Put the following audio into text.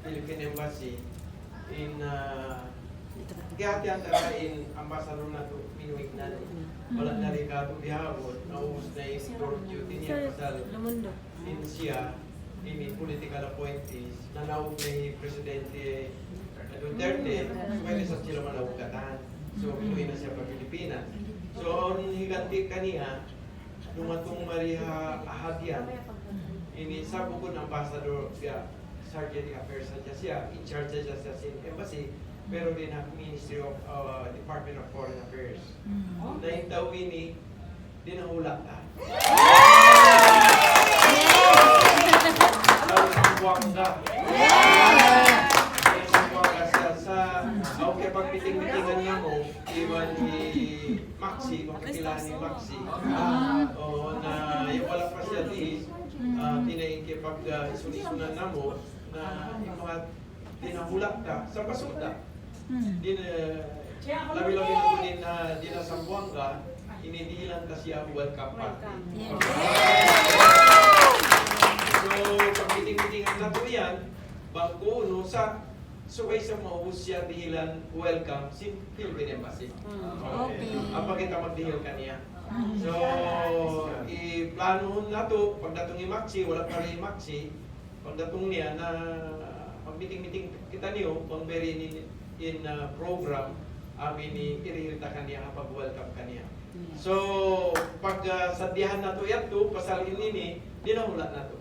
Philippine Embassy in kaya talaga in ambassador na to minuwig na wala na rin ka ito bihawon naubos na yung tour duty niya pasal in siya in political appointees na naub na yung Presidente Duterte so pwede sa sila manawagatan so minuwig na siya pa Pilipinas so ang higanti kaniya lumatong Maria Ahadian ini sa bukod ambassador siya Sergeant Affairs siya in charge siya sa embassy pero din ang Ministry of Department of Foreign Affairs. Dahil daw ini, dinahula ka. Sambuanga. Sambuanga sa okay, pag piting-pitingan niya mo, iwan ni Maxi, makikilahan ni Maxi, na yung wala pa siya di, tinaiki pag isunisunan na mo, na yung mga dinahulak ka sa basuta. Labi-labi na po din na di na Sambuanga, inidilan ka siya welcome party. So, pag meeting-meetingan na po yan, bangko, no, sa subay sa maubos siya dihilan welcome si Philippine Embassy. Okay. Apa kita magdihil kaniya. So, i-plano na to, pagdatong ni Maxi, wala pa rin Maxi, pagdatong niya na pag-meeting-meeting kita niyo, kung very in program, amin i-irita kaniya kapag welcome kaniya. So, pag sadyahan na to yan to, pasal ini, dinahula na to.